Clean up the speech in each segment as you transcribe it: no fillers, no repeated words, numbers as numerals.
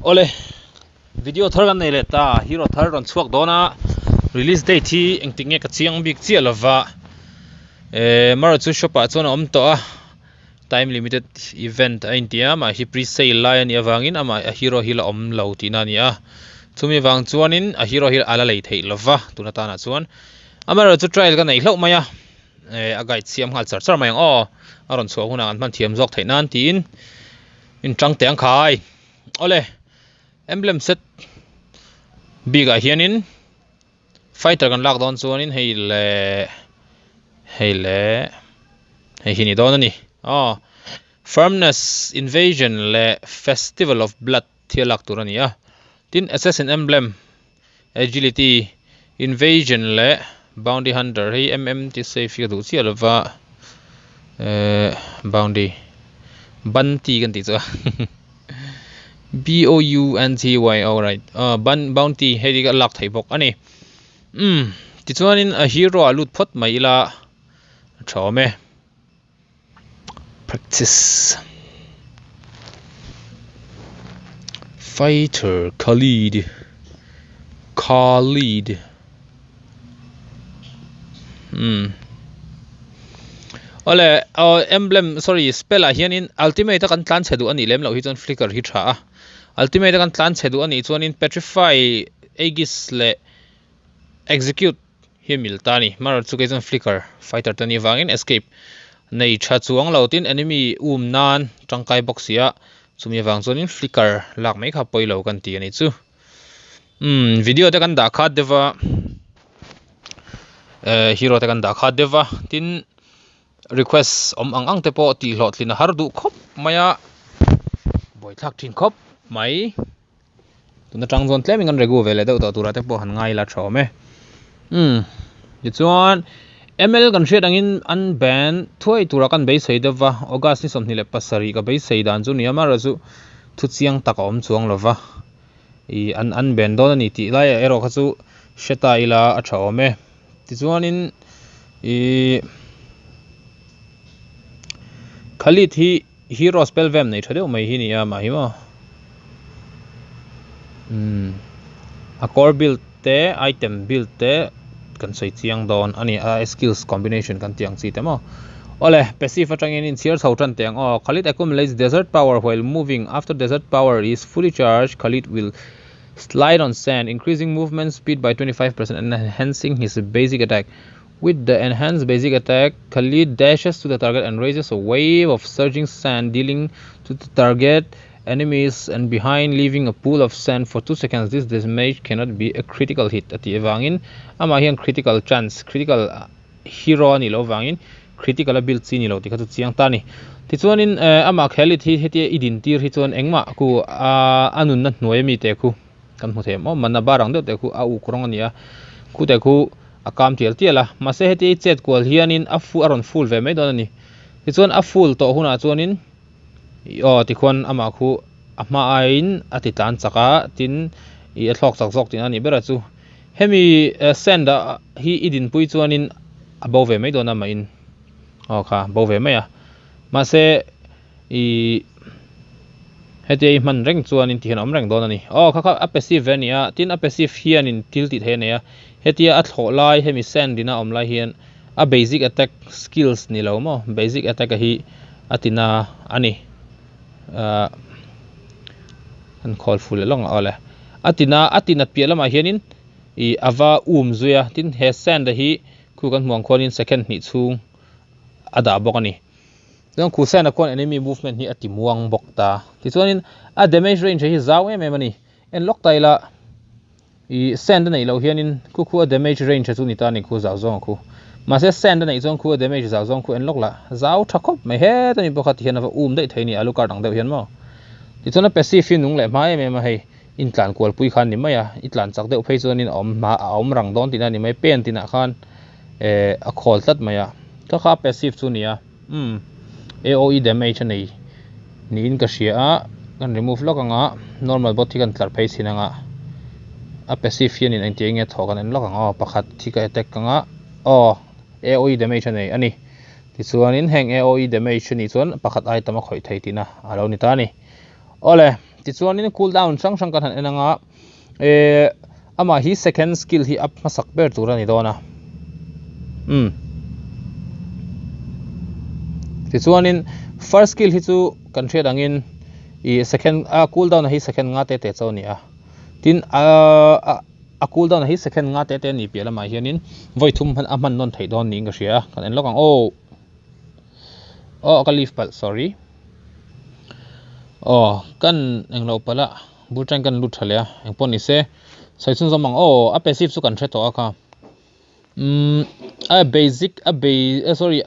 Ole video thar kan nei le ta hero thar ron chuak dona release date hi engting nge ka chiang big chi lova mar chu shopa chona om to a time limited event a intia ma hi pre sale line awangin ama a hero hil om lo tina nia chumi wang chuanin a hero hil ala lei thei lova tuna ta na chuan amara chu trial kan nei hlo maya a guide siam hal char char mayang o aron chuak huna an man thiam jok theinan tin in tang teng khai ole emblem set big a hianin fighter kan lak don chuanin hei hini don ani firmness invasion le festival of blood thialak turani a tin assassin emblem agility invasion le bounty hunter hei ti safe ka du chi alwa bounty banti kan ti cha bounty alright bounty hei ka lak thai bok ani ti chuanin a hero alut phot mai la thome practice fighter Khaleed ole emblem sorry spell a hianin ultimate kan tlan chedu ani lem lo hi chon flicker hi tha ultimate kan tlan chedu ani chuanin petrify aegis le execute hi miltani mar chu ke chon flicker fighter tani wangin escape nei tha chuang lo tin enemy nan tangkai boxia chumi wang chuanin flicker lak mai kha poilo kan ti ani chu video te kan da kha deva hero te kan da kha deva tin request om ang te po ti hlot lina har du khop maya boy thak thin khop mai tuna tang zon tleming an regu vele do tura te po han ngai la thome ti chuan ml kan hriat angin an ban thuai tura kan bei sei dewa august ni somni le pasari ka bei sei dan chu ni ama ra chu thu chiang tak om chuang lova I an ban don ani ti lai ero kha chu sheta ila a thome ti chuanin Khaleed hi hero spell vem nei thadeu mai hi ni ama hi ma a core build te item build te kan sei chiang don ani a skills combination kan tiang chi temo ole passive atangin in cheer thousand teng Khaleed accumulates desert power while moving. After desert power is fully charged, Khaleed will slide on sand, increasing movement speed by 25% and enhancing his basic attack. With the enhanced basic attack, Khaleed dashes to the target and raises a wave of surging sand, dealing to the target, enemies and behind, leaving a pool of sand for 2 seconds. This damage cannot be a critical hit. Ati evangin ama hian critical chance, critical hero ni lo wangin critical ability ni lo ti kha chu chiang ta ni ti chuanin ama Khaleed hi heti idin tir hi chuan engma ku anun na hnuai mi te khu kan hmu the mo manna barang de te khu a u kurong ania ku te khu akam tial tiala ma se heti chet kwal hianin aron full ve mai don ani ti chuan a full to huna chuanin ti khon ama khu ama ain ati tan chaka tin I athlok chak tin ani bera chu hemi senda hi idin pui chuanin above mai dona ma in kha bove mai ma se heti man reng chuanin ti hian reng don ani kha a passive ania tin a passive hianin tilti the ne heti a thlo lai hemi send dina om lai hian a basic attack skills ni lo mo basic attack hi atina ani an call full long ole atina pialama hianin ava zuya tin he send hi ku kan muang khonin second ni chung ada bokani don ku send kon enemy movement ni ati muang bokta ti chuanin a damage range hi zaw em ani en lok taila send nei lo hianin ku a damage range chu ni ta ni ku zaw zong ku ma se send nei zong ku damage zaw zong ku en lok la zaw thakop me he tani bokhat hian ava dei theini alu kar dang deu hian mo ti chuna passive nung le mai me hei in tlan kwal pui khan ni maya itlan chak deu phei chuanin om rang don tina ni mai pen tina khan a khol tat maya to kha passive chu nia AOE damage nei ni in ka shia kan remove lokanga normal bot thi kan tlar phei sinanga a passive hian in anti-enge thokan en lokanga pakhat thika attack kanga AOE damage nei ani ti chuanin heng AOE damage ni chuan pakhat item a khoi thei tina alo ni ta ni ole ti chuan in cooldown sang sang kan han enanga ama hi second skill hi up masak ber tur ani dona ti chuan in first skill hi chu kan thriat angin I second cooldown hi second nga te chawni a tin a cooldown hi second nga te ni piala ma hianin voithum han aman non thei don ni nga ria kan en lokang ka leave pal sorry kan englo pala butang kan lut thalia engpon ni se saichun zamang a passive chu kan thre to aka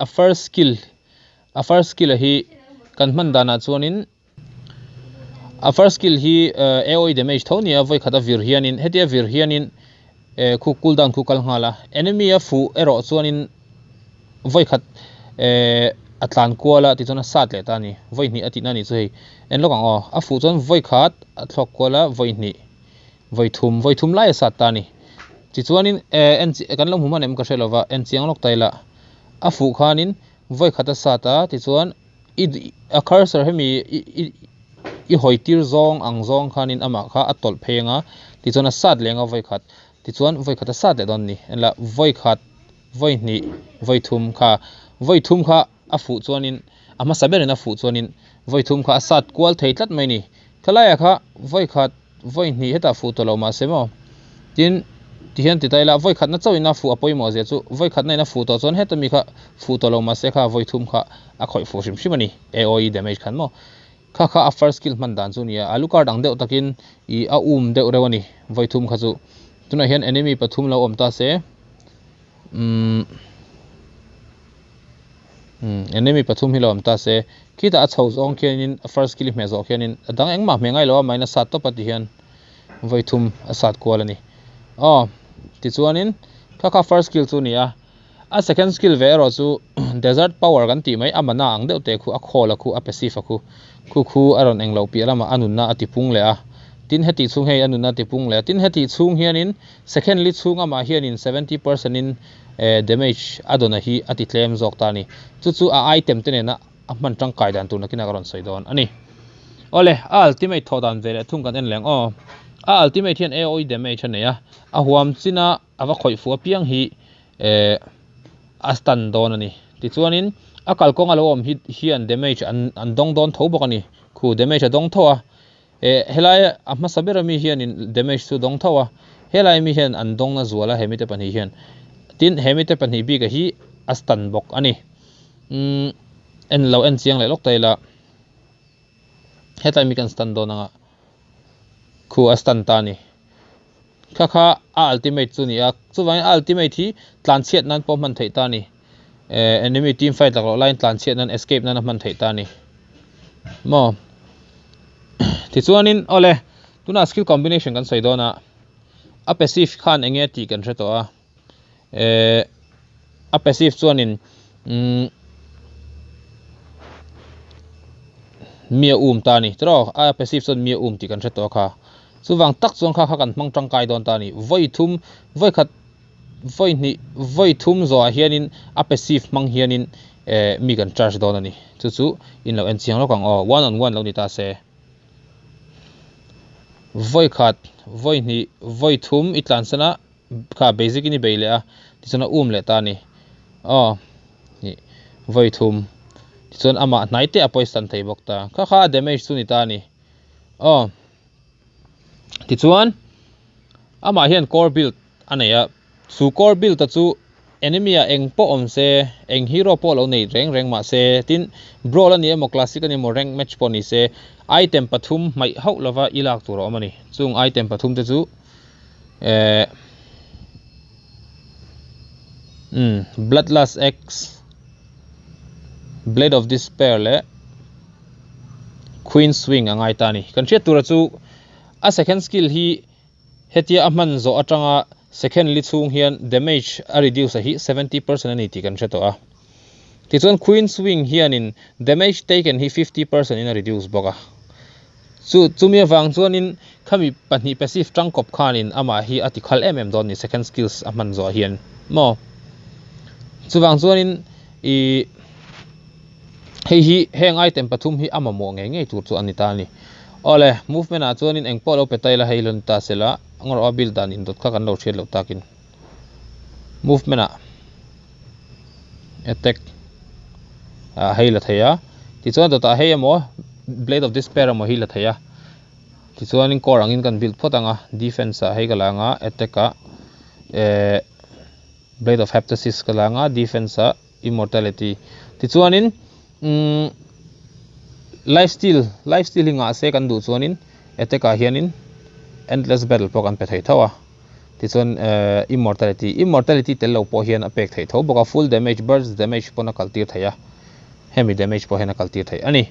a first skill hi kan man dana chuanin a first skill hi AOE damage thonia voi khata vir hianin hetia vir hianin khu cooldown khu kal ngala enemy a fu ero chuanin voi khat atlan kuala ti chona sat le tani voi ni atina ni chei en lokang a fu chon voi khat athlok kuala voi ni voi thum lai sat tani ti chuanin en kan lom huma nem ka shelowa en chiang lok taila a fu khanin voi khata sata ti chuan a cursor hemi I hoitir zong ang zong khanin ama kha atol phenga ti chona sat lenga voi khat ti chuan voi khata sat le don ni enla voi khat voi ni voi thum kha a fu chuanin ama saberena fu chuanin voi thum kha sat kwal theitlat mai ni khalaya kha voi khat voi ni heta fu to lo ma semo tin ti hian ti taila voi khat na chawina fu apoi mo je chu voi khat na ina fu to chon heta mi kha fu to lo ma se kha voi thum kha a khoi fu shim shimani AOE damage khan mo kha a first skill man dan chu nia alu card ang deu takin I a deu rewani voi thum kha chu tuna hian enemy pathum lo om ta se enemy pathum hi lo om ta se kita a chho zong khianin first skill me zo khianin adang engma mengai lo minus 7 to pati hian voi thum a sat kwalani ti chuanin kha first skill chu nia a second skill ve ro chu desert power kan ti mai amana ang deu te khu a khola khu a passive khu aron englo pi alama anunna atipung le a tin heti chung hei anunna tipung le tin heti chung hianin second lead chung ama hianin 70% in damage adona hi ati claim zok tani chu a item tene na man tang kai dan tu na kina karon soidon ani ole ultimate thodan vele thung kan en leng ultimate hian AOE damage ne ya a huam china awa khoi fu piang hi astan don ani ti chuanin a kalkong alo om hian damage an dong don tho bok ani khu damage a dong thoa helai ama sabera mi hian in damage su dong thoa helai mi hian an dong na zuala hemite pani hian tin hemite pani bi ga hi astan bok ani en chiang le lok taila hetai mi kan stand don anga khu astan tani kha ultimate chu ni a chuwang ultimate hi tlan chiat nan pom man thei tani enemy team fight la line tlan chiat nan escape nan man thei tani mo ti chuanin ole tuna skill combination kan soidona a passive khan enge ti kan threto a passive chuanin mia tani tro a passive chon mia ti kan threto kha chuwang tak chuang kha kan mang tang kai don tani voi khat voi thum zo hianin a passive mang hianin mi kan charge don ani chu in lo en chiang lo kang one on one lo ni ta se voi khat voi thum itlan sana kha basic ni beile a ti chona le ta ni ni voi thum ti chon ama naite apoi san thei bok ta kha damage chu ni ta ni ti chuan ama hian core build anaya su core build ta chu enemy a eng po om se eng hero po lo nei reng ma se tin brawl ani mo classic ani mo rank match po ni se item pathum mai hau lova ilak tur omani chung item pathum te chu bloodlust x blade of despair le queen swing angai tani kan che tur chu a second skill hi hetia aman zo atanga second li chung hian damage a reduce hi 70% ani ti kan cheto ti chon queen swing hian in damage taken hi 50% in a reduce boka chumi wang chuan in khami pani passive tang kop khanin ama hi ati khal don ni second skills aman zo hian mo chuwang chuan in hi heng item pathum hi ama mo nge tur chu ani ta ni ole movement a chuan in engpo lo petai la heilon ta sela angor o build dan in dot kha kan lo thriat lo takin movement a attack heila theya ti chuan dot a hei amo blade of despair amo heila theya ti chuan in core angin kan build photanga defense a hei kalanga attack a blade of heptasis kalanga defense a immortality ti chuan in lifesteal hinga se kan du chuan in attack a hianin endless battle po kan pe thei thawa ti chuan immortality tel lo po hian a pek thei tho boka full damage burst damage pona kaltir theya hemi damage po hena kaltir thei ani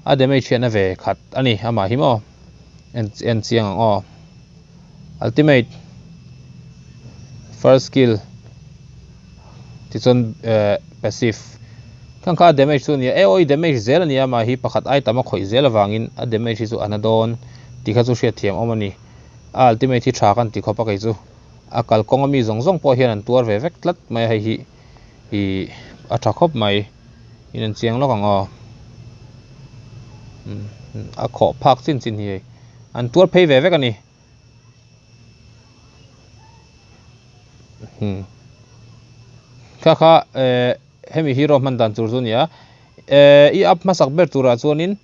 a damage hian a ve khat ani ama himo en chiang o ultimate first skill ti chuan passive kan kha damage chu ni oi damage zel ani ama hi pakhat ai tama khoi zel awangin a damage hi chu anadon ti kha chu hria thiam omani a ultimate hi tha kan ti khopa kai chu a kal kong mi zong po hian an tuar ve vek tlat mai hi a tha khop mai in an chiang lo kang o a kho phak chin hi an tuar phei ve vek ani kha hemi hero man dan tur zunia I up masak ber tura chuanin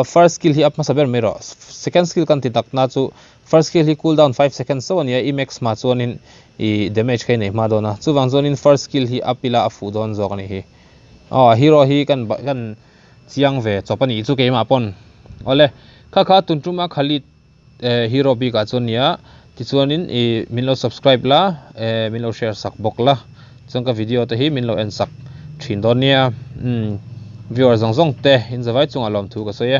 first skill hi up masaber mero second skill kan ti tak na chu first skill hi cooldown 5 seconds so ania I max ma chuanin I damage kai nei ma dona chuwang chuanin first skill hi apila afu don zo kan hi hero hi kan chiang ve chopani chu ke ma pon ole kha tuntruma Khaleed hero bi ka chuania ti chuanin minlo subscribe la minlo share sak bok la chungka video te hi minlo en sak thin don nia viewer zong te in zawai chunga lom thu ka so ye